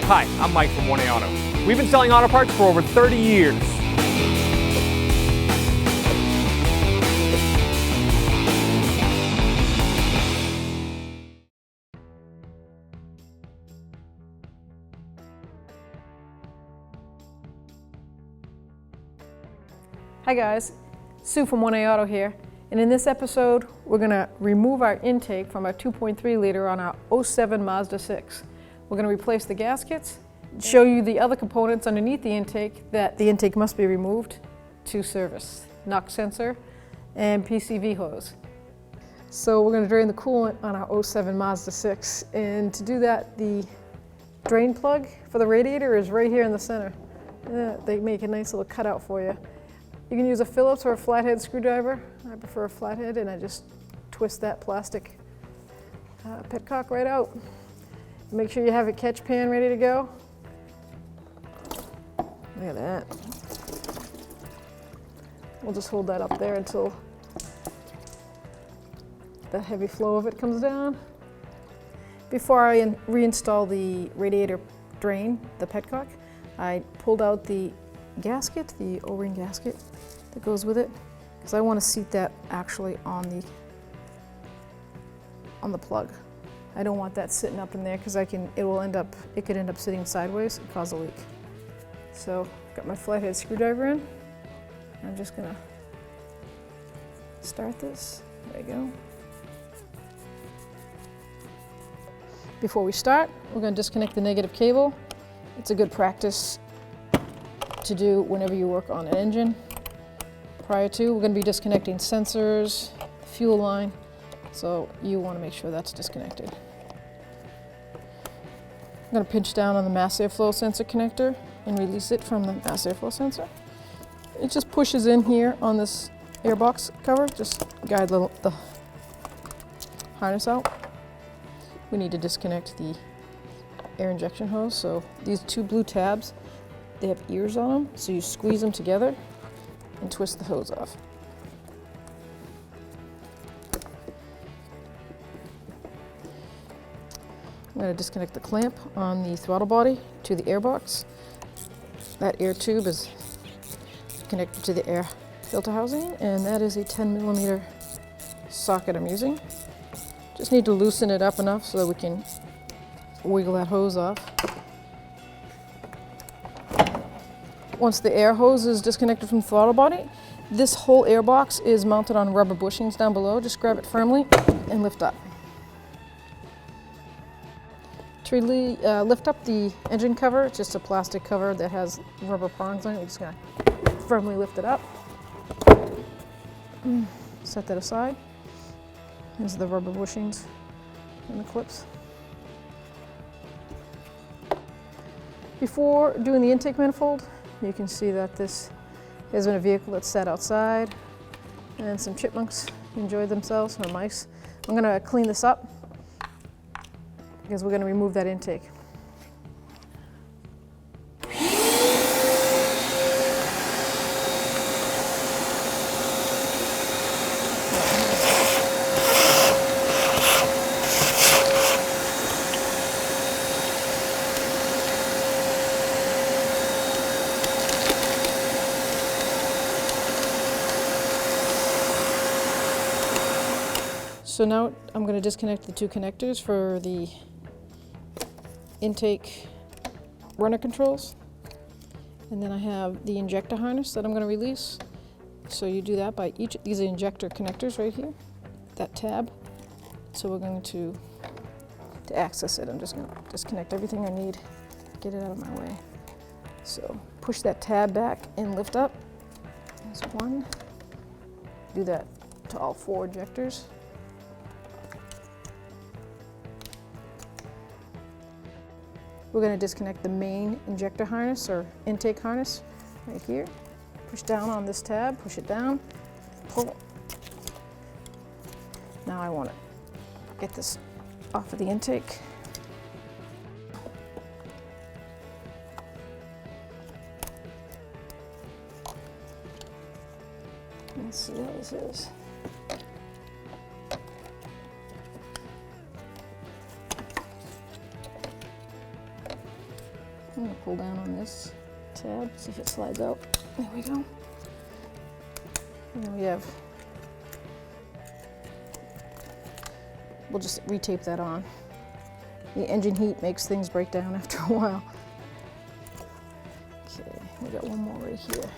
Hi, I'm Mike from 1A Auto. We've been selling auto parts for over 30 years. Hi guys, Sue from 1A Auto here, and in this episode we're going to remove our intake from our 2.3 liter on our 07 Mazda 6. We're going to replace the gaskets, show you the other components underneath the intake that the intake must be removed to service, knock sensor and PCV hose. So we're going to drain the coolant on our 07 Mazda 6, and to do that the drain plug for the radiator is right here in the center. They make a nice little cutout for you. You can use a Phillips or a flathead screwdriver. I prefer a flathead, and I just twist that plastic petcock right out. Make sure you have a catch pan ready to go. Look at that. We'll just hold that up there until the heavy flow of it comes down. Before I reinstall the radiator drain, the petcock, I pulled out the gasket, the O-ring gasket that goes with it, because I want to seat that actually on the plug. I don't want that sitting up in there because it could end up sitting sideways and cause a leak. So got my flathead screwdriver in. I'm just gonna start this. There you go. Before we start, we're going to disconnect the negative cable. It's a good practice to do whenever you work on an engine. Prior to, we're going to be disconnecting sensors, fuel line, so you want to make sure that's disconnected. I'm going to pinch down on the mass airflow sensor connector and release it from the mass airflow sensor. It just pushes in here on this airbox cover, just guide the harness out. We need to disconnect the air injection hose, so these two blue tabs, they have ears on them, so you squeeze them together and twist the hose off. I'm going to disconnect the clamp on the throttle body to the airbox. That air tube is connected to the air filter housing, and that is a 10mm socket I'm using. Just need to loosen it up enough so that we can wiggle that hose off. Once the air hose is disconnected from the throttle body, this whole air box is mounted on rubber bushings down below. Just grab it firmly and lift up. To lift up the engine cover, it's just a plastic cover that has rubber prongs on it. We're just going to firmly lift it up. Set that aside. These are the rubber bushings and the clips. Before doing the intake manifold, you can see that this has been a vehicle that sat outside and some chipmunks enjoyed themselves, or mice. I'm going to clean this up because we're going to remove that intake. So now I'm going to disconnect the two connectors for the intake runner controls. And then I have the injector harness that I'm going to release. So you do that by these are injector connectors right here, that tab. So we're going to access it, I'm just going to disconnect everything I need, get it out of my way. So push that tab back and lift up. There's one. Do that to all four injectors. We're going to disconnect the main injector harness or intake harness right here. Push down on this tab, push it down, pull. Now I want to get this off of the intake. Let's see what this is. I'm gonna pull down on this tab, see if it slides out. There we go. And then we have, we'll just retape that on. The engine heat makes things break down after a while. Okay, we got one more right here.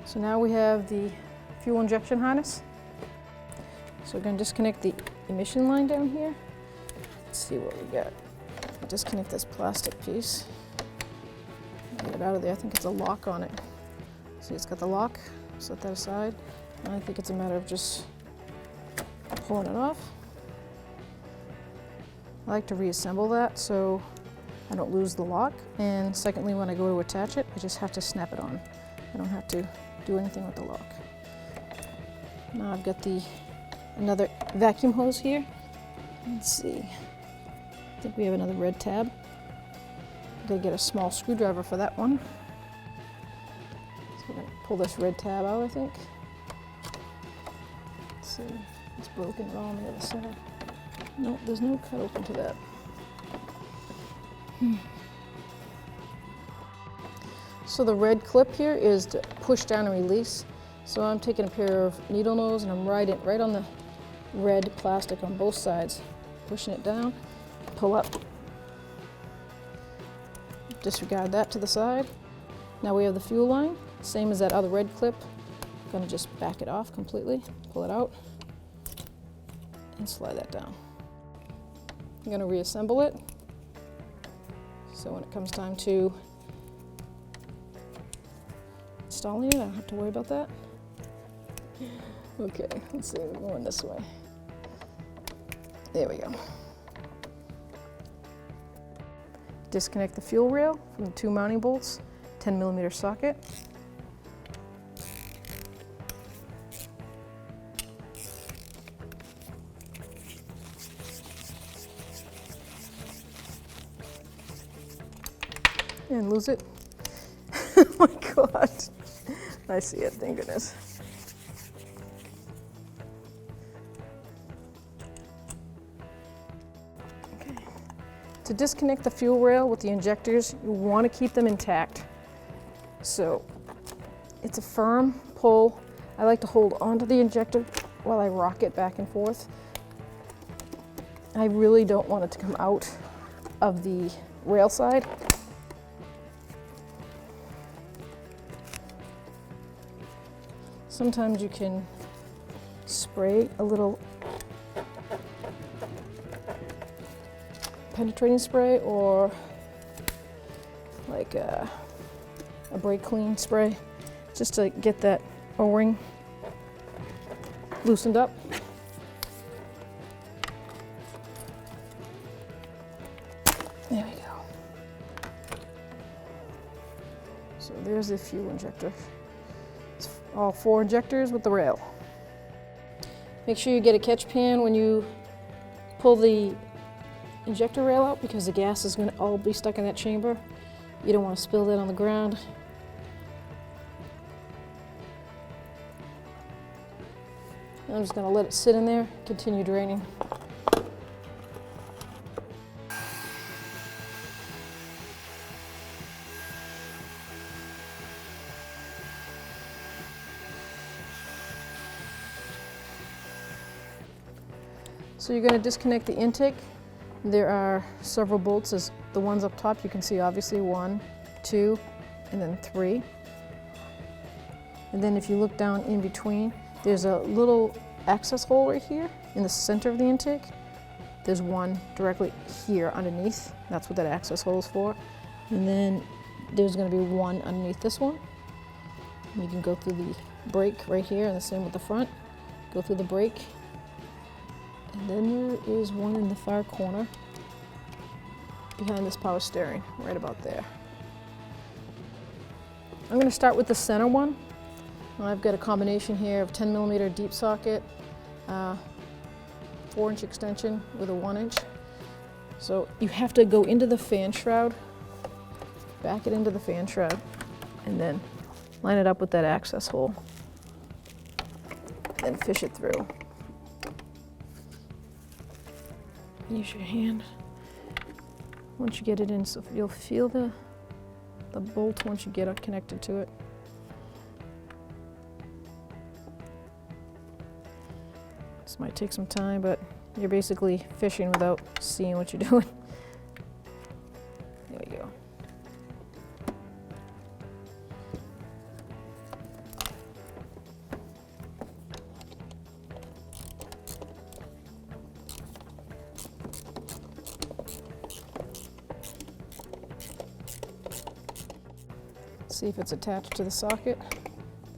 So now we have the fuel injection harness. So we're going to disconnect the emission line down here. Let's see what we got. Disconnect this plastic piece. Get it out of there. I think it's a lock on it. See, it's got the lock. Set that aside. And I think it's a matter of just pulling it off. I like to reassemble that so I don't lose the lock. And secondly, when I go to attach it, I just have to snap it on. I don't have to do anything with the lock. Now I've got another vacuum hose here. Let's see. I think we have another red tab. I'm gonna get a small screwdriver for that one. So we're gonna pull this red tab out, I think. Let's see, it's broken all on the other side. Nope, there's no cut open to that. So the red clip here is to push down and release. So I'm taking a pair of needle nose and I'm right on the red plastic on both sides, pushing it down, pull up. Disregard that to the side. Now we have the fuel line, same as that other red clip. I'm gonna just back it off completely, pull it out, and slide that down. I'm gonna reassemble it. So when it comes time to installing it, I don't have to worry about that. Okay, let's see, we're going this way. There we go. Disconnect the fuel rail from the 2 mounting bolts, 10mm socket. And lose it. Oh my God. I see it, thank goodness. Okay. To disconnect the fuel rail with the injectors, you want to keep them intact. So it's a firm pull. I like to hold onto the injector while I rock it back and forth. I really don't want it to come out of the rail side. Sometimes you can spray a little penetrating spray or like a brake clean spray just to get that O-ring loosened up. There we go. So there's the fuel injector. All 4 injectors with the rail. Make sure you get a catch pan when you pull the injector rail out because the gas is going to all be stuck in that chamber. You don't want to spill that on the ground. And I'm just going to let it sit in there, continue draining. So you're going to disconnect the intake. There are several bolts, as the ones up top you can see obviously 1, 2, and then 3. And then if you look down in between, there's a little access hole right here in the center of the intake. There's one directly here underneath. That's what that access hole is for. And then there's going to be one underneath this one. You can go through the brake right here, and the same with the front. Go through the brake. And then there is one in the far corner behind this power steering, right about there. I'm going to start with the center one. I've got a combination here of 10mm deep socket, 4-inch extension with a 1-inch. So you have to go into the fan shroud, back it into the fan shroud, and then line it up with that access hole. Then fish it through. Use your hand. Once you get it in, so you'll feel the the bolt once you get it connected to it. This might take some time, but you're basically fishing without seeing what you're doing. There we go. See if it's attached to the socket.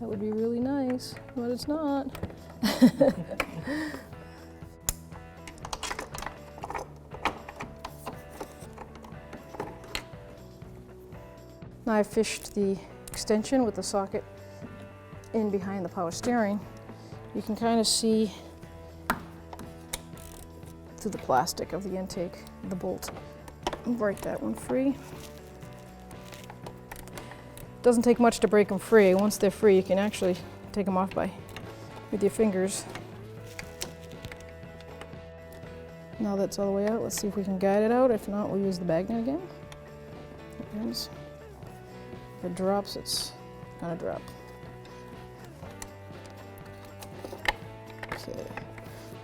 That would be really nice, but it's not. Now I've fished the extension with the socket in behind the power steering. You can kind of see through the plastic of the intake, the bolt. Break that one free. Doesn't take much to break them free. Once they're free, you can actually take them off with your fingers. Now that's all the way out, let's see if we can guide it out. If not, we'll use the magnet again. There it is. If it drops, it's gonna drop. Okay,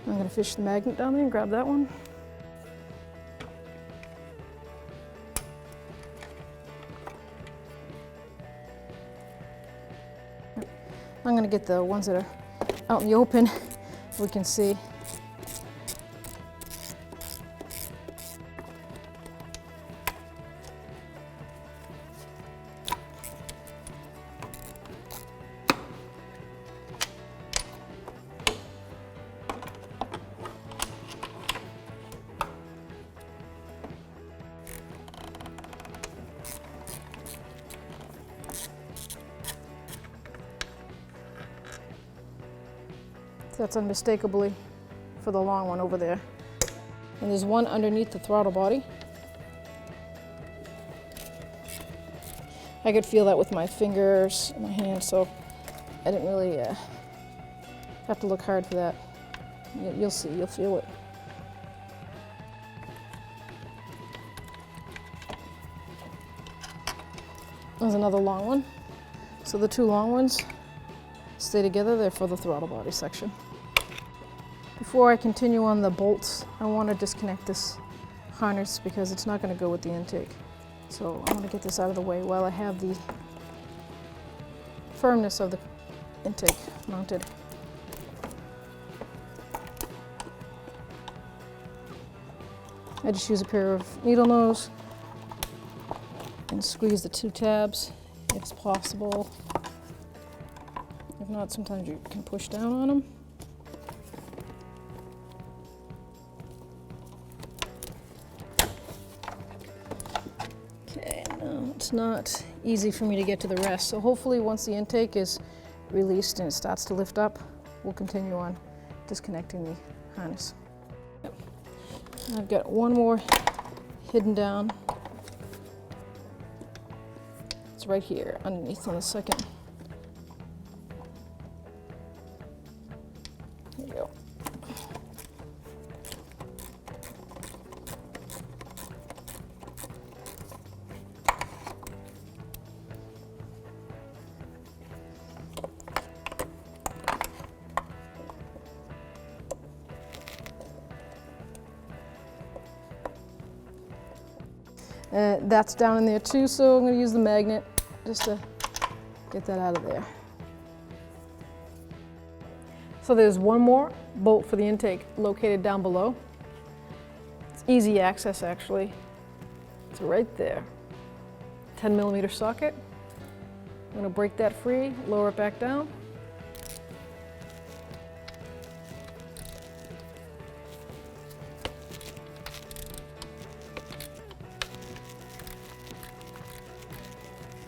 I'm gonna fish the magnet down there and grab that one. I'm going to get the ones that are out in the open so we can see. That's unmistakably for the long one over there. And there's one underneath the throttle body. I could feel that with my fingers and my hands, so I didn't really have to look hard for that. You'll see, you'll feel it. There's another long one. So the two long ones stay together, they're for the throttle body section. Before I continue on the bolts, I want to disconnect this harness because it's not going to go with the intake. So I want to get this out of the way while I have the firmness of the intake mounted. I just use a pair of needle nose and squeeze the two tabs if it's possible. If not, sometimes you can push down on them. Okay, no, it's not easy for me to get to the rest. So hopefully once the intake is released and it starts to lift up, we'll continue on disconnecting the harness. Yep. I've got one more hidden down. It's right here underneath on the second. There you go. That's down in there too, so I'm going to use the magnet just to get that out of there. So there's one more bolt for the intake located down below. It's easy access actually. It's right there. 10mm socket. I'm going to break that free, lower it back down.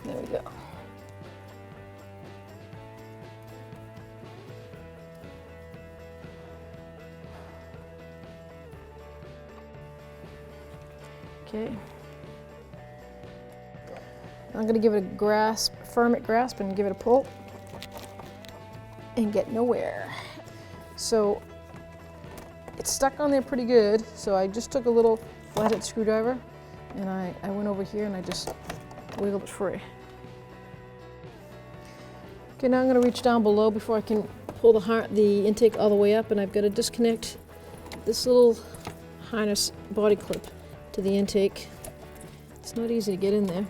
There we go. Okay. I'm going to give it a grasp, firm it grasp, and give it a pull, and get nowhere. So it's stuck on there pretty good, so I just took a little flathead screwdriver, and I went over here and I just wiggle it free. Okay, now I'm going to reach down below before I can pull the intake all the way up, and I've got to disconnect this little harness body clip to the intake. It's not easy to get in there.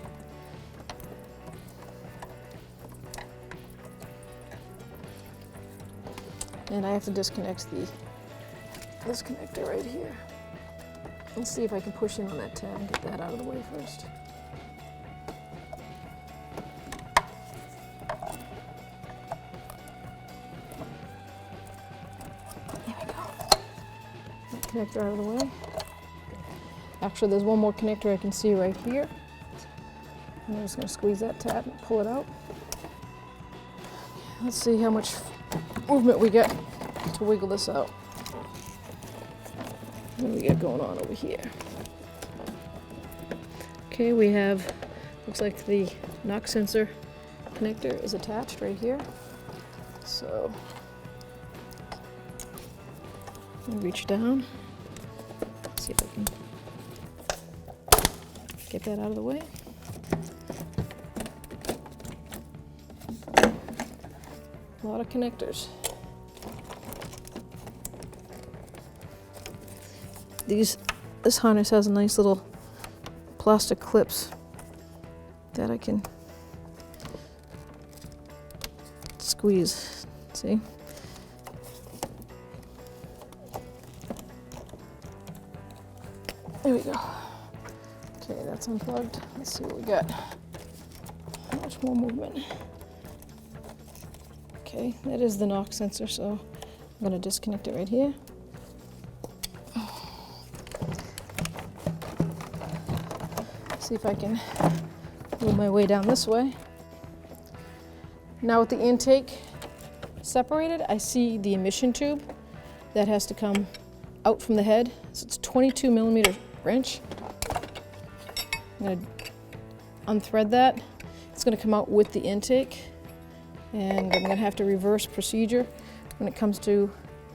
And I have to disconnect this connector right here. Let's see if I can push in on that tab and get that out of the way first. There we go. That connector out of the way. Actually, there's one more connector I can see right here. And I'm just going to squeeze that tab and pull it out. Let's see how much movement we get to wiggle this out. What do we got going on over here? Okay, we have, looks like the knock sensor connector is attached right here. So, I'll reach down, see if I can get that out of the way. A lot of connectors. This harness has nice little plastic clips that I can squeeze. See? There we go. Okay, that's unplugged. Let's see what we got. How much more movement? Okay, that is the knock sensor, so I'm going to disconnect it right here. See if I can move my way down this way. Now with the intake separated, I see the emission tube that has to come out from the head. So it's a 22 millimeter wrench. I'm going to unthread that. It's going to come out with the intake, and I'm going to have to reverse procedure when it comes to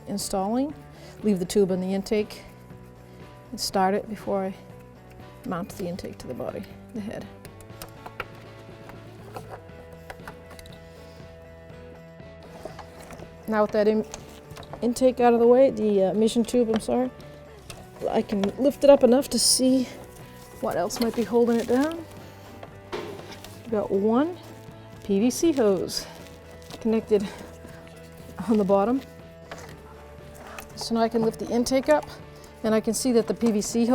installing. Leave the tube on the intake and start it before I mount the intake to the body, the head. Now with that intake out of the way, the emission tube, I'm sorry, I can lift it up enough to see what else might be holding it down. We've got one PVC hose connected on the bottom. So now I can lift the intake up, and I can see that the PCV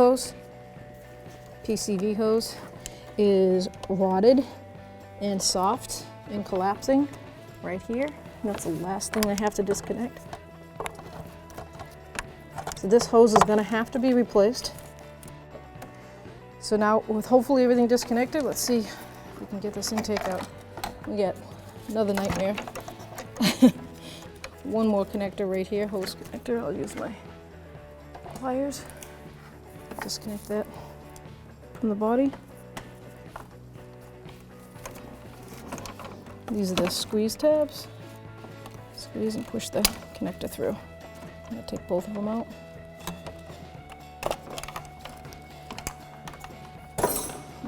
hose is rotted and soft and collapsing right here. And that's the last thing I have to disconnect. So this hose is going to have to be replaced. So now, with hopefully everything disconnected, let's see if we can get this intake out. We get another nightmare. One more connector right here, hose connector. I'll use my pliers. Disconnect that from the body. These are the squeeze tabs. Squeeze and push the connector through. I'm going to take both of them out.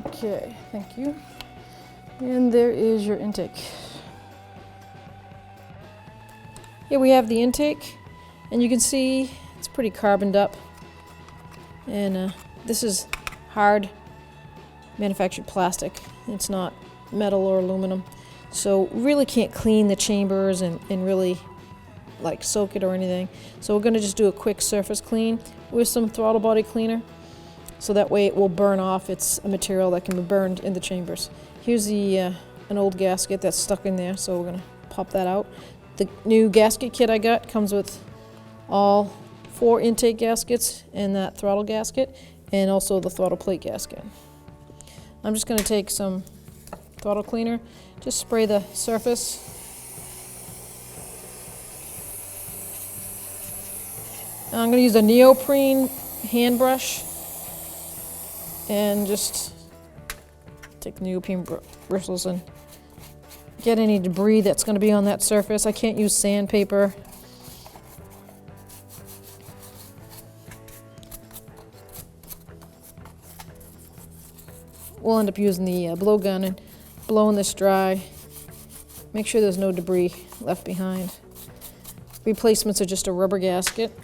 Okay, thank you. And there is your intake. Here we have the intake, and you can see it's pretty carboned up. And this is hard manufactured plastic. It's not metal or aluminum. So really can't clean the chambers and really like soak it or anything. So we're gonna just do a quick surface clean with some throttle body cleaner. So that way it will burn off. It's a material that can be burned in the chambers. Here's the an old gasket that's stuck in there, so we're gonna pop that out. The new gasket kit I got comes with all 4 intake gaskets and that throttle gasket, and also the throttle plate gasket. I'm just gonna take some throttle cleaner, just spray the surface. And I'm gonna use a neoprene hand brush and just take the neoprene bristles and get any debris that's going to be on that surface. I can't use sandpaper. we'll end up using the blowgun and blowing this dry. Make sure there's no debris left behind. Replacements are just a rubber gasket.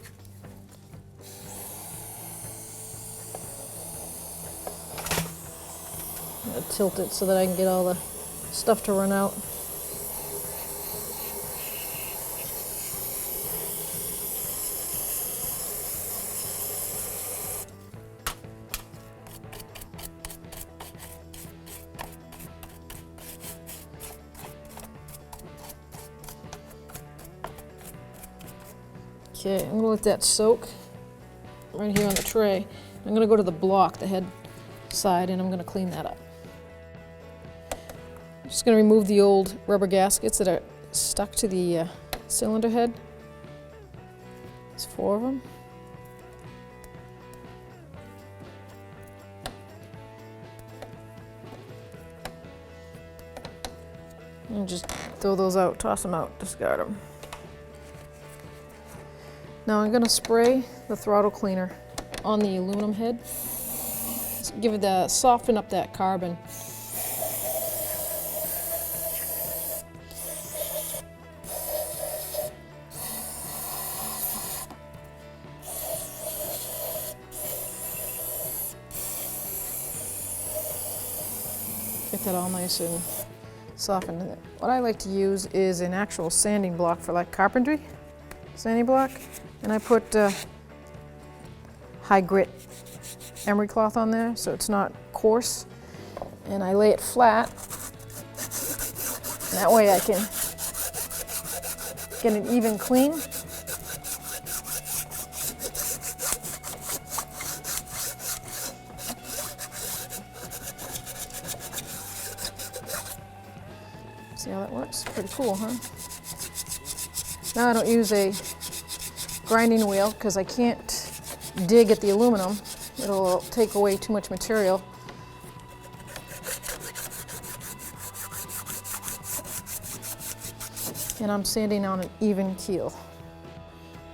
I'm gonna tilt it so that I can get all the stuff to run out. Okay, I'm gonna let that soak right here on the tray. I'm gonna go to the block, the head side, and I'm gonna clean that up. I'm just gonna remove the old rubber gaskets that are stuck to the cylinder head. There's 4 of them. And just throw those out, toss them out, discard them. Now I'm going to spray the throttle cleaner on the aluminum head. Just give it a soften up that carbon. Get that all nice and softened. What I like to use is an actual sanding block for like carpentry sanding block. And I put high grit emery cloth on there so it's not coarse. And I lay it flat. And that way I can get an even clean. See how that works? Pretty cool, huh? Now I don't use a grinding wheel because I can't dig at the aluminum. It'll take away too much material. And I'm sanding on an even keel. So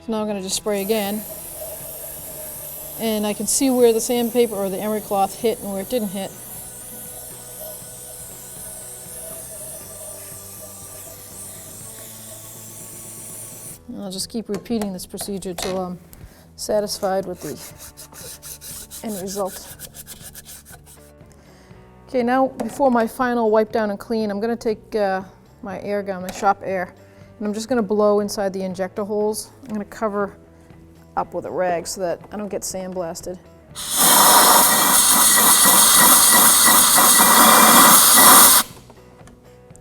now I'm going to just spray again. And I can see where the sandpaper or the emery cloth hit and where it didn't hit. I'll just keep repeating this procedure till I'm satisfied with the end result. Okay, now before my final wipe down and clean, I'm going to take my air gun, my shop air, and I'm just going to blow inside the injector holes. I'm going to cover up with a rag so that I don't get sandblasted.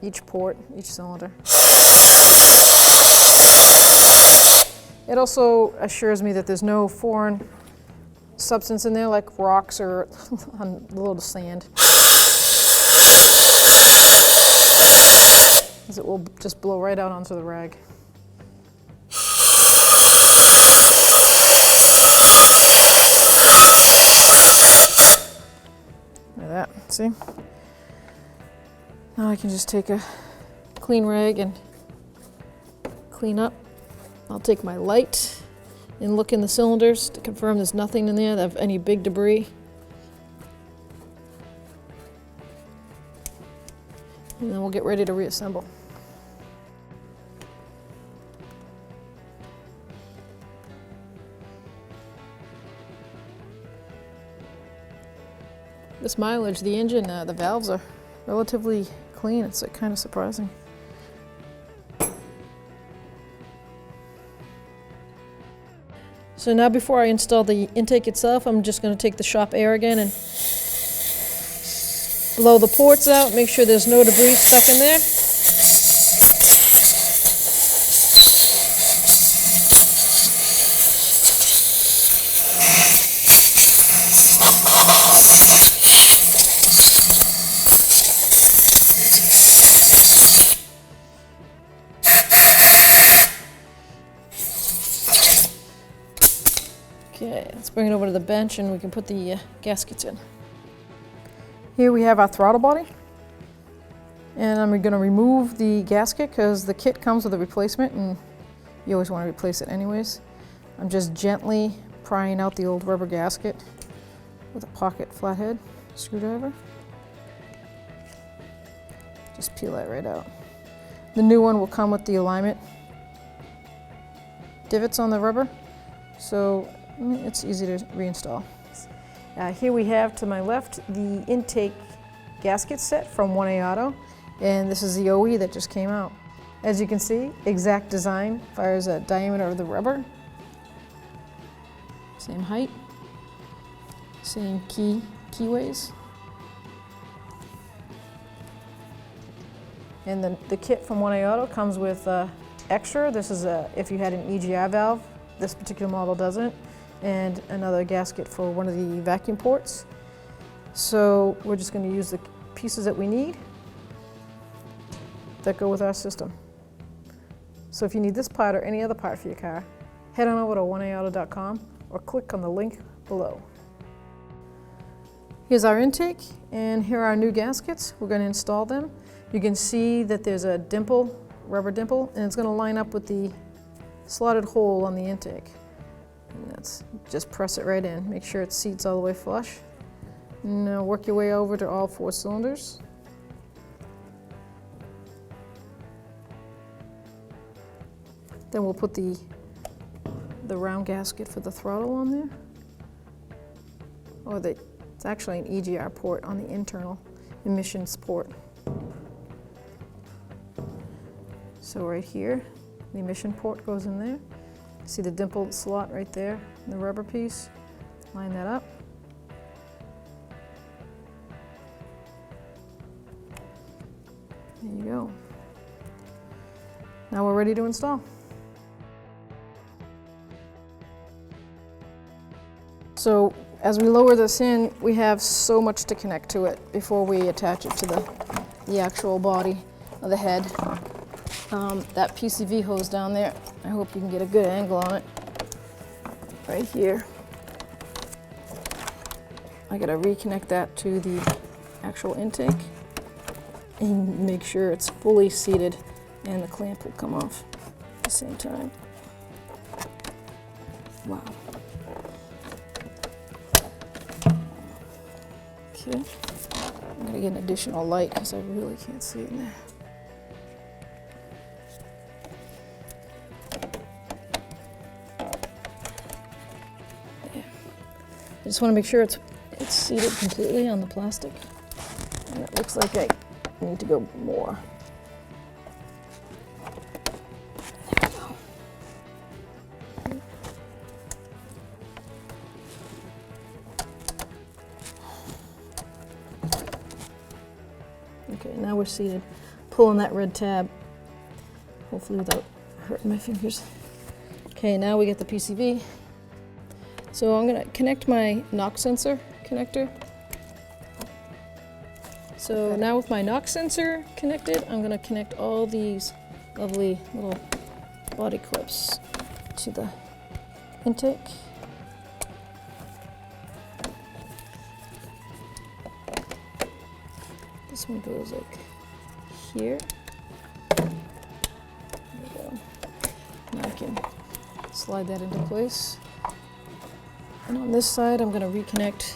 Each port, each cylinder. It also assures me that there's no foreign substance in there like rocks or a little sand. As it will just blow right out onto the rag. Look at that, see? Now I can just take a clean rag and clean up. I'll take my light and look in the cylinders to confirm there's nothing in there that have any big debris. And then we'll get ready to reassemble. This mileage, the engine, the valves are relatively clean. It's kind of surprising. So now before I install the intake itself, I'm just going to take the shop air again and blow the ports out, make sure there's no debris stuck in there. Okay, let's bring it over to the bench and we can put the gaskets in. Here we have our throttle body. And I'm going to remove the gasket because the kit comes with a replacement and you always want to replace it anyways. I'm just gently prying out the old rubber gasket with a pocket flathead screwdriver. Just peel that right out. The new one will come with the alignment divots on the rubber, so it's easy to reinstall. Here we have to my left the intake gasket set from 1A Auto, and this is the OE that just came out. As you can see, exact design as far as the diameter of the rubber. Same height, same keyways. And then the kit from 1A Auto comes with extra. This is if you had an EGR valve, this particular model doesn't, and another gasket for one of the vacuum ports. So we're just going to use the pieces that we need that go with our system. So if you need this part or any other part for your car, head on over to 1aauto.com or click on the link below. Here's our intake, and here are our new gaskets. We're going to install them. You can see that there's a dimple, rubber dimple, and it's going to line up with the slotted hole on the intake. And that's just press it right in. Make sure it seats all the way flush. Now work your way over to all 4 cylinders. Then we'll put the round gasket for the throttle on there. Or it's actually an EGR port on the internal emissions port. So right here, the emission port goes in there. See the dimpled slot right there, the rubber piece. Line that up. There you go. Now we're ready to install. So as we lower this in, we have so much to connect to it before we attach it to the actual body of the head. That PCV hose down there, I hope you can get a good angle on it. Right here. I gotta reconnect that to the actual intake and make sure it's fully seated and the clamp will come off at the same time. Wow. Okay, I'm gonna get an additional light because I really can't see it in there. I just want to make sure it's seated completely on the plastic. And it looks like I need to go more. There we go. Okay, now we're seated. Pulling that red tab, hopefully without hurting my fingers. Okay, now we get the PCV. So I'm going to connect my knock sensor connector. So now with my knock sensor connected, I'm going to connect all these lovely little body clips to the intake. This one goes like here. There we go. Now I can slide that into place. And on this side, I'm going to reconnect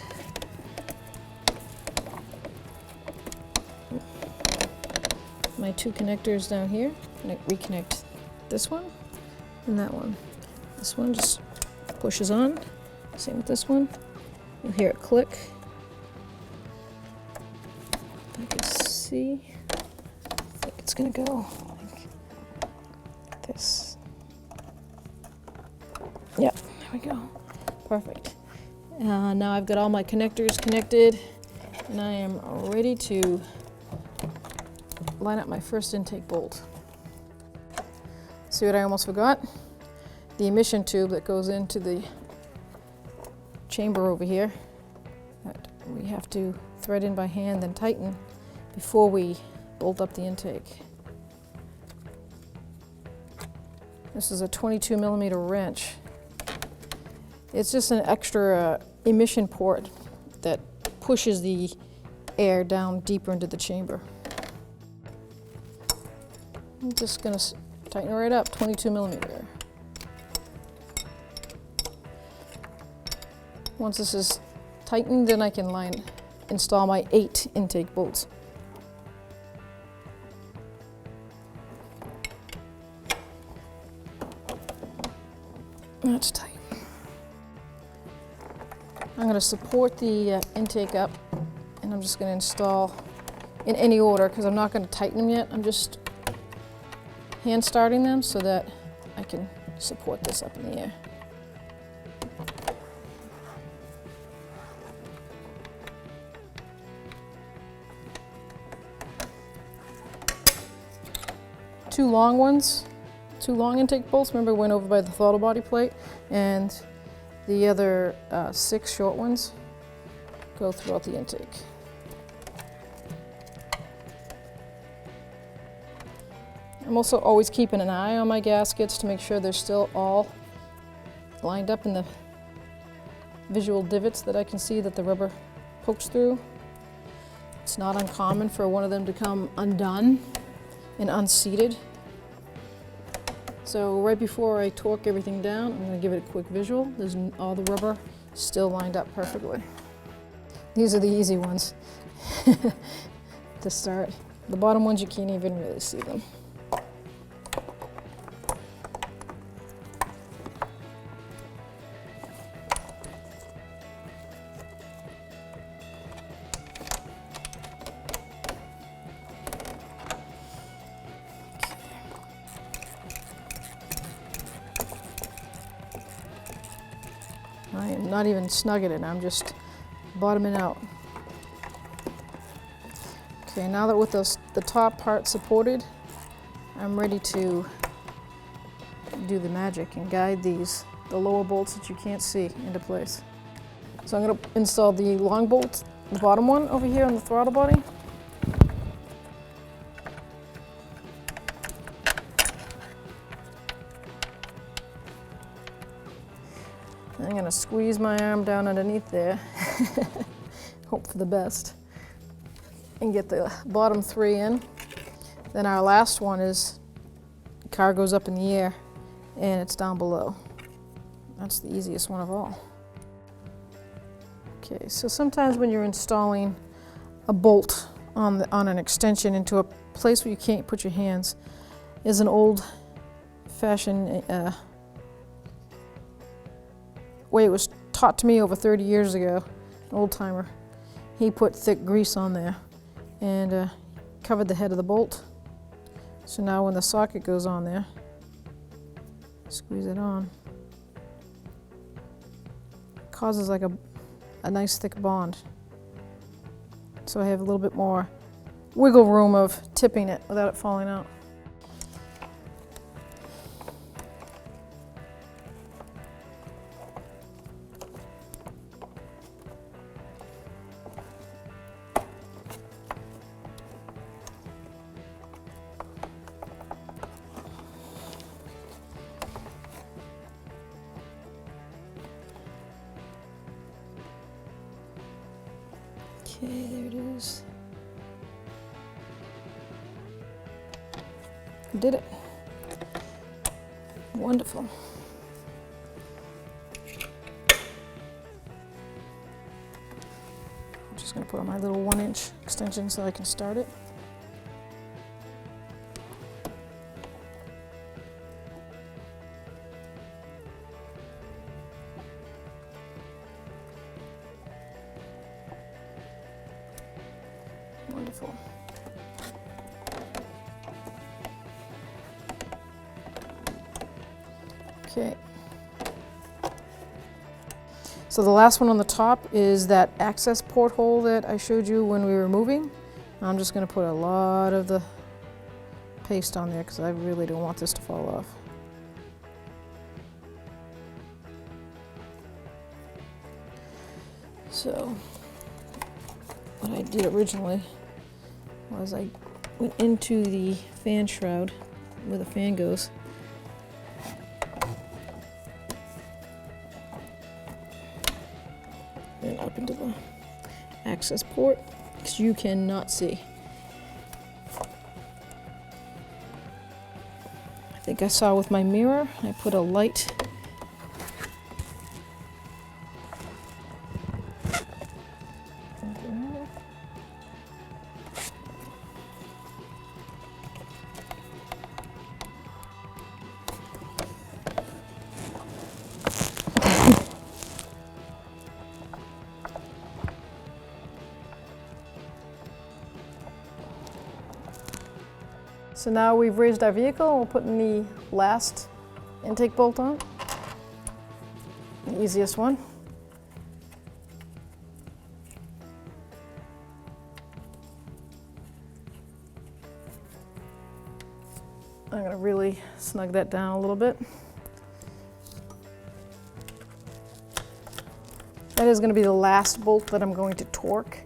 my 2 connectors down here. I'm going to reconnect this one and that one. This one just pushes on. Same with this one. You'll hear it click. If I can see, I think it's going to go like this. Yep, there we go. Perfect. Now I've got all my connectors connected and I am ready to line up my first intake bolt. See what I almost forgot? The emission tube that goes into the chamber over here that we have to thread in by hand and tighten before we bolt up the intake. This is a 22mm wrench. It's just an extra emission port that pushes the air down deeper into the chamber. I'm just going to tighten it right up, 22mm. Once this is tightened, then I can install my 8 intake bolts. That's tight. I'm going to support the intake up, and I'm just going to install in any order because I'm not going to tighten them yet. I'm just hand starting them so that I can support this up in the air. Two long ones, two long intake bolts, remember went over by the throttle body plate, and the other 6 short ones go throughout the intake. I'm also always keeping an eye on my gaskets to make sure they're still all lined up in the visual divots that I can see that the rubber pokes through. It's not uncommon for one of them to come undone and unseated. So right before I torque everything down, I'm going to give it a quick visual. There's all the rubber still lined up perfectly. These are the easy ones to start. The bottom ones you can't even really see them. I am not even snugging it, I'm just bottoming out. Okay, now that with the top part supported, I'm ready to do the magic and guide the lower bolts that you can't see into place. So I'm going to install the long bolt, the bottom one over here on the throttle body. I'm going to squeeze my arm down underneath there, hope for the best, and get the bottom 3 in. Then our last one is, the car goes up in the air and it's down below. That's the easiest one of all. Okay, so sometimes when you're installing a bolt on an extension into a place where you can't put your hands, is an old-fashioned way it was taught to me over 30 years ago, an old timer. He put thick grease on there and covered the head of the bolt. So now when the socket goes on there, squeeze it on. It causes like a nice thick bond. So I have a little bit more wiggle room of tipping it without it falling out. Okay, there it is. Did it. Wonderful. I'm just going to put on my little 1-inch extension so I can start it. Wonderful. Okay. So the last one on the top is that access porthole that I showed you when we were moving. I'm just going to put a lot of the paste on there because I really don't want this to fall off. So what I did originally was I went into the fan shroud where the fan goes. And up into the access port, because you cannot see. I think I saw with my mirror, I put a light So now we've raised our vehicle, and we're putting the last intake bolt on. The easiest one. I'm going to really snug that down a little bit. That is going to be the last bolt that I'm going to torque.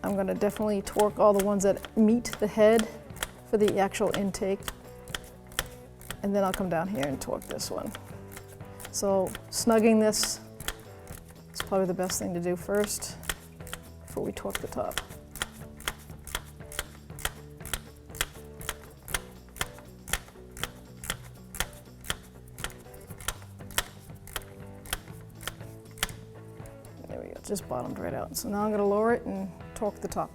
I'm going to definitely torque all the ones that meet the head for the actual intake. And then I'll come down here and torque this one. So snugging this is probably the best thing to do first before we torque the top. There we go, just bottomed right out. So now I'm going to lower it and torque the top.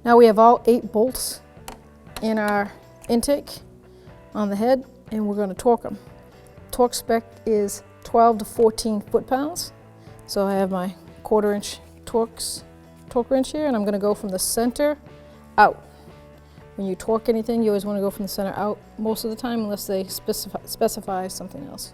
Now we have all 8 bolts in our intake on the head, and we're going to torque them. Torque spec is 12 to 14 foot-pounds. So I have my 1/4 inch torque wrench here, and I'm going to go from the center out. When you torque anything, you always want to go from the center out most of the time, unless they specify something else.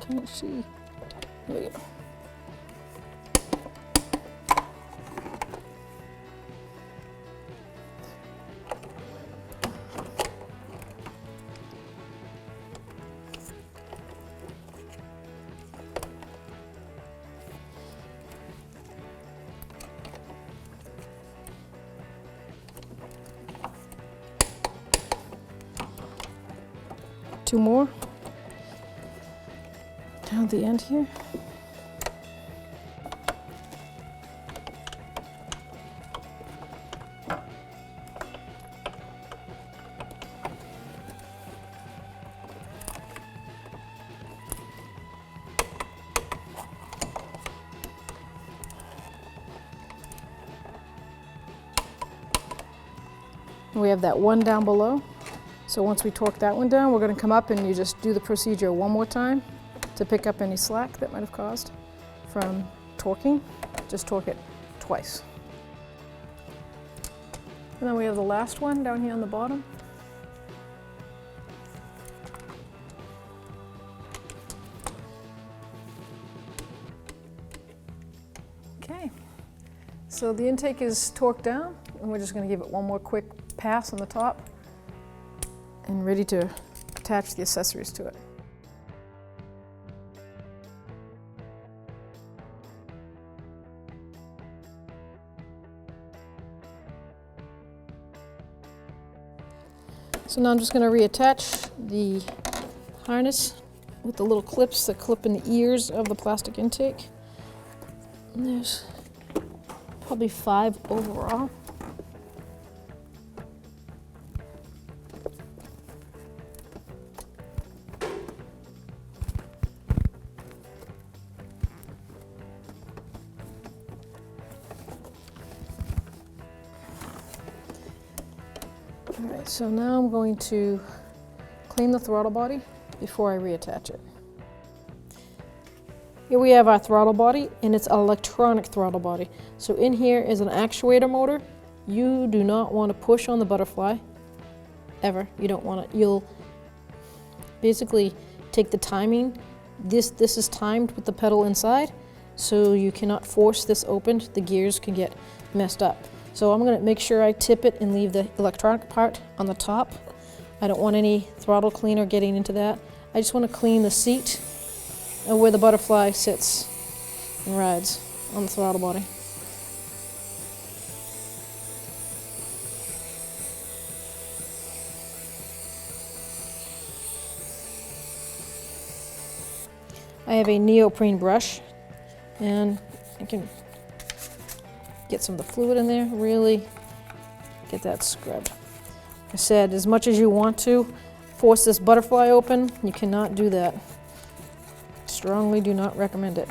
Can't see. There we go. Two more. Down the end here. We have that one down below. So once we torque that one down, we're going to come up and you just do the procedure one more time to pick up any slack that might have caused from torquing. Just torque it twice. And then we have the last one down here on the bottom. Okay, so the intake is torqued down, and we're just going to give it one more quick pass on the top and ready to attach the accessories to it. So now I'm just going to reattach the harness with the little clips that clip in the ears of the plastic intake. And there's probably 5 overall. Alright, so now I'm going to clean the throttle body before I reattach it. Here we have our throttle body, and it's an electronic throttle body. So in here is an actuator motor. You do not want to push on the butterfly, ever. You don't want to. You'll basically take the timing. This is timed with the pedal inside, so you cannot force this open. The gears can get messed up. So I'm going to make sure I tip it and leave the electronic part on the top. I don't want any throttle cleaner getting into that. I just want to clean the seat and where the butterfly sits and rides on the throttle body. I have a neoprene brush, and I can get some of the fluid in there, really get that scrubbed. Like I said, as much as you want to force this butterfly open, you cannot do that. Strongly do not recommend it.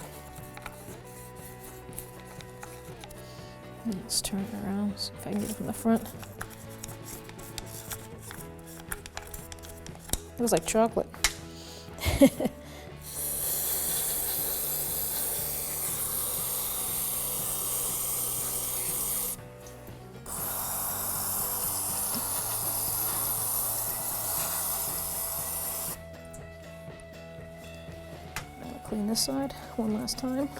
Let's turn it around, see if I can get it from the front. It was like chocolate. Clean this side one last time.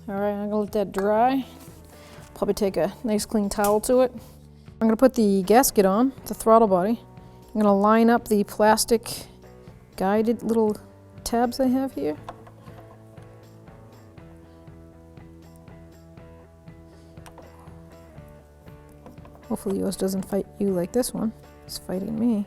All right, I'm gonna let that dry. Probably take a nice clean towel to it. I'm gonna put the gasket on, the throttle body. I'm gonna line up the plastic guided little tabs I have here. Hopefully yours doesn't fight you like this one. It's fighting me.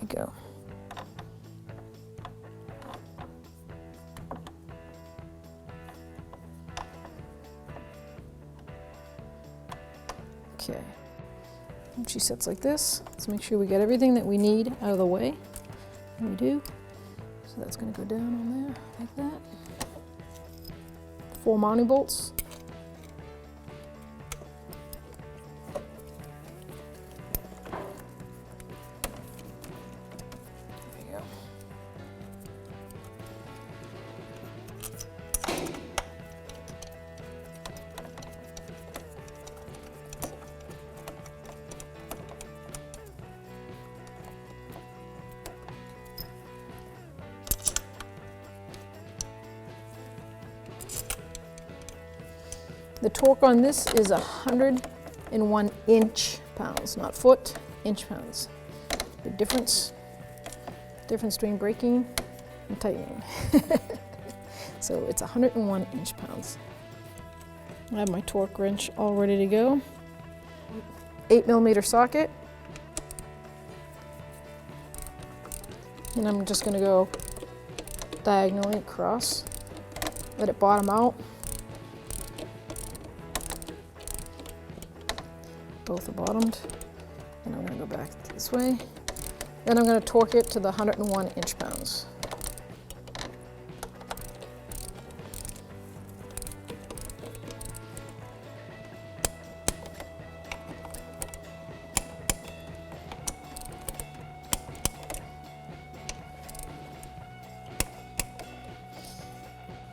Go. Okay, and she sits like this. Let's make sure we get everything that we need out of the way. And we do. So that's going to go down on there like that. 4 mounting bolts. The torque on this is 101 inch-pounds, not foot, inch-pounds. The difference between braking and tightening. So it's 101 inch-pounds. I have my torque wrench all ready to go. 8mm socket. And I'm just gonna go diagonally across, let it bottom out. Both are bottomed. And I'm going to go back this way. Then I'm going to torque it to the 101 inch-pounds.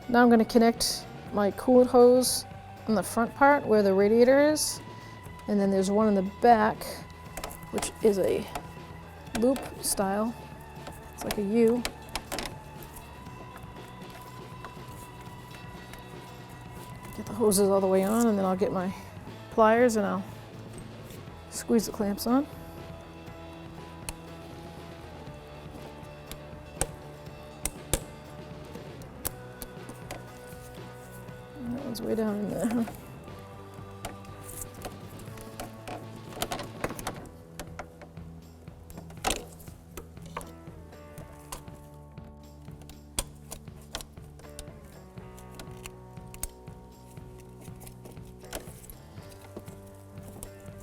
Now I'm going to connect my coolant hose on the front part where the radiator is. And then there's one in the back, which is a loop style. It's like a U. Get the hoses all the way on, and then I'll get my pliers and I'll squeeze the clamps on. And that one's way down in there, huh?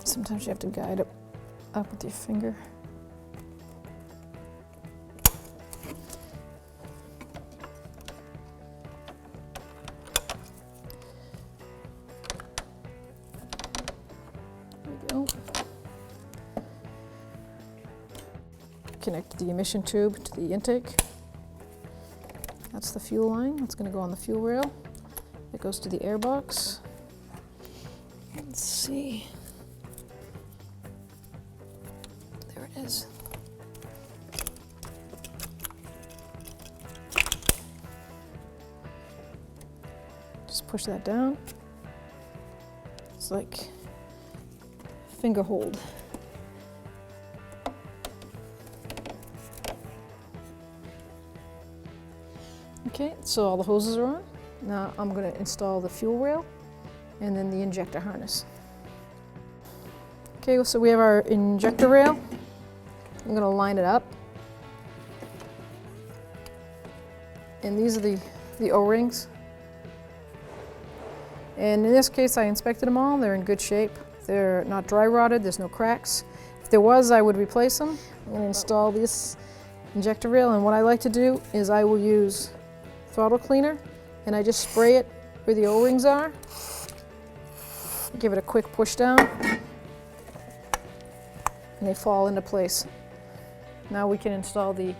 Sometimes you have to guide it up with your finger. go. Connect the emission tube to the intake. That's the fuel line. It's going to go on the fuel rail. It goes to the air box. Let's see. There it is. Just push that down. It's like finger hold. Okay, so all the hoses are on. Now I'm going to install the fuel rail and then the injector harness. Okay, so we have our injector rail. I'm going to line it up. And these are the O-rings. And in this case, I inspected them all. They're in good shape. They're not dry rotted. There's no cracks. If there was, I would replace them. I'm going to install this injector rail, and what I like to do is I will use throttle cleaner, and I just spray it where the O-rings are. Give it a quick push down, and they fall into place. Now we can install the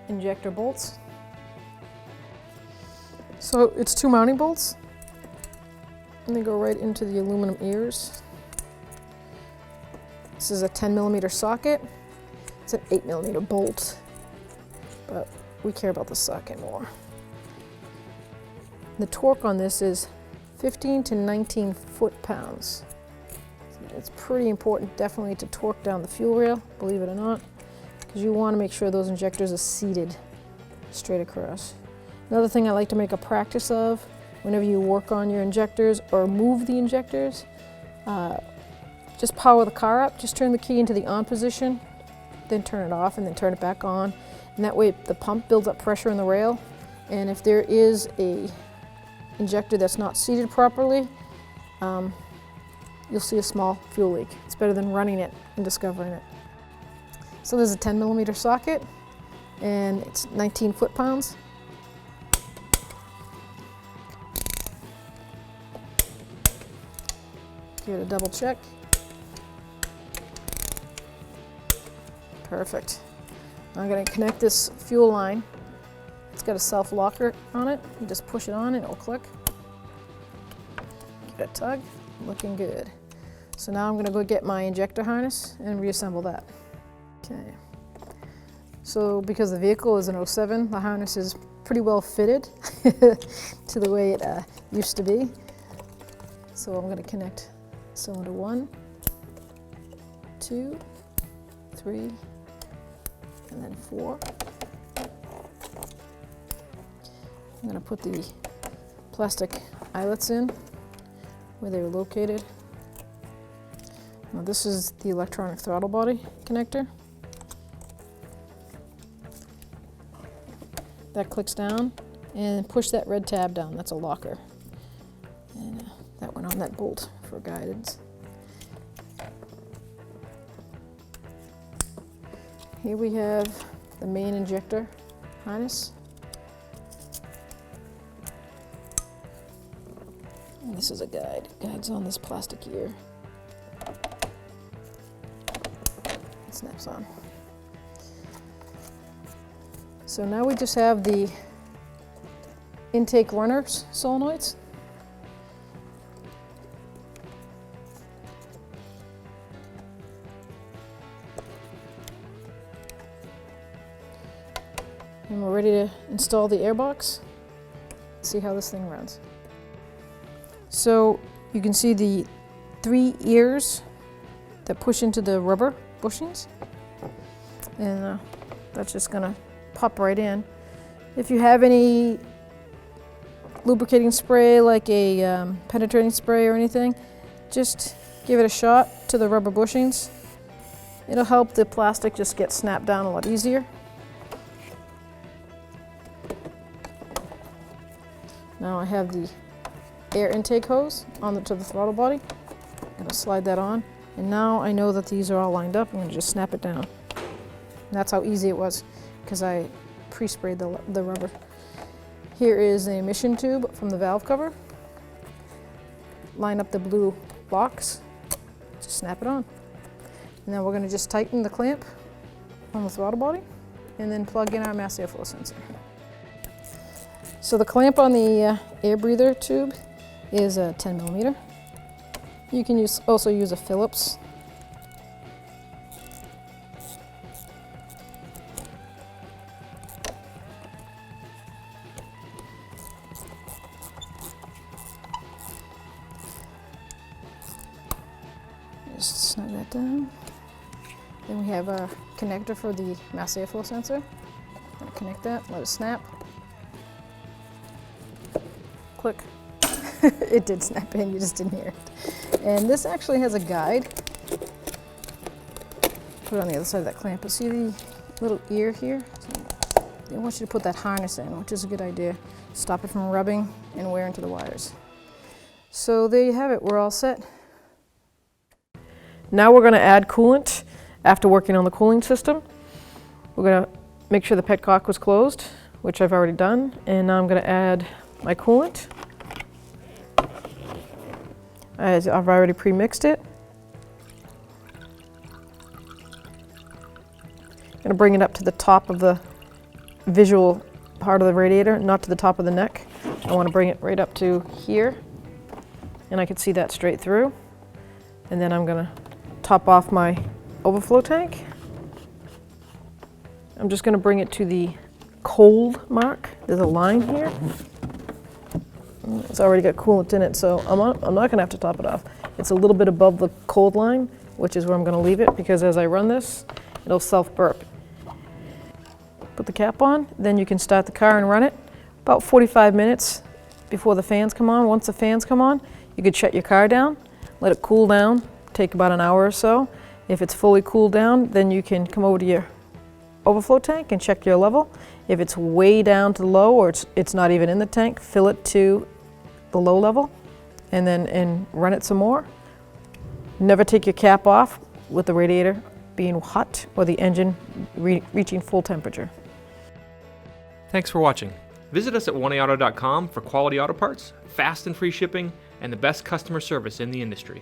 injector bolts. So it's 2 mounting bolts, and they go right into the aluminum ears. This is a 10mm socket. It's an 8mm bolt, but we care about the socket more. The torque on this is 15 to 19 foot-pounds. It's pretty important, definitely, to torque down the fuel rail, believe it or not, because you want to make sure those injectors are seated straight across. Another thing I like to make a practice of whenever you work on your injectors or move the injectors, just power the car up, just turn the key into the on position, then turn it off and then turn it back on. And that way the pump builds up pressure in the rail, and if there is a injector that's not seated properly, you'll see a small fuel leak. It's better than running it and discovering it. So there's a 10mm socket, and it's 19 foot-pounds. Give it a double check. Perfect. I'm going to connect this fuel line. It's got a self-locker on it. You just push it on and it'll click. Give it a tug. Looking good. So now I'm going to go get my injector harness and reassemble that. Okay. So because the vehicle is an 07, the harness is pretty well fitted to the way it used to be. So I'm going to connect cylinder 1, 2, 3, and then 4. I'm going to put the plastic eyelets in where they were located. Now this is the electronic throttle body connector. That clicks down, and push that red tab down. That's a locker. And that went on that bolt for guidance. Here we have the main injector harness. And this is a guide. Guide's on this plastic ear. It snaps on. So now we just have the intake runners solenoids. And we're ready to install the airbox. See how this thing runs. So you can see the 3 ears that push into the rubber bushings, and that's just gonna pop right in. If you have any lubricating spray, like a penetrating spray or anything, just give it a shot to the rubber bushings. It'll help the plastic just get snapped down a lot easier. Now I have the air intake hose to the throttle body. I'm going to slide that on, and now I know that these are all lined up. I'm going to just snap it down. And that's how easy it was, because I pre-sprayed the rubber. Here is the emission tube from the valve cover. Line up the blue blocks, snap it on. And then we're going to just tighten the clamp on the throttle body and then plug in our mass airflow sensor. So the clamp on the air breather tube is a 10 millimeter. You can also use a Phillips. Just snug that down. Then we have a connector for the mass airflow sensor. Gonna connect that, let it snap. Click. It did snap in, you just didn't hear it. And this actually has a guide. Put it on the other side of that clamp. But see the little ear here? They want you to put that harness in, which is a good idea. Stop it from rubbing and wear into the wires. So there you have it, we're all set. Now we're going to add coolant after working on the cooling system. We're going to make sure the petcock was closed, which I've already done, and now I'm going to add my coolant. As I've already pre-mixed it. I'm going to bring it up to the top of the visual part of the radiator, not to the top of the neck. I want to bring it right up to here, and I can see that straight through. And then I'm going to top off my overflow tank. I'm just going to bring it to the cold mark. There's a line here. It's already got coolant in it, so I'm not going to have to top it off. It's a little bit above the cold line, which is where I'm going to leave it, because as I run this, it'll self-burp. Put the cap on, then you can start the car and run it. About 45 minutes before the fans come on. Once the fans come on, you could shut your car down, let it cool down, take about an hour or so. If it's fully cooled down, then you can come over to your overflow tank and check your level. If it's way down to low, or it's not even in the tank, fill it to the low level and then run it some more. Never take your cap off with the radiator being hot or the engine reaching full temperature. Thanks for watching. Visit us at 1AAuto.com for quality auto parts, fast and free shipping, and the best customer service in the industry.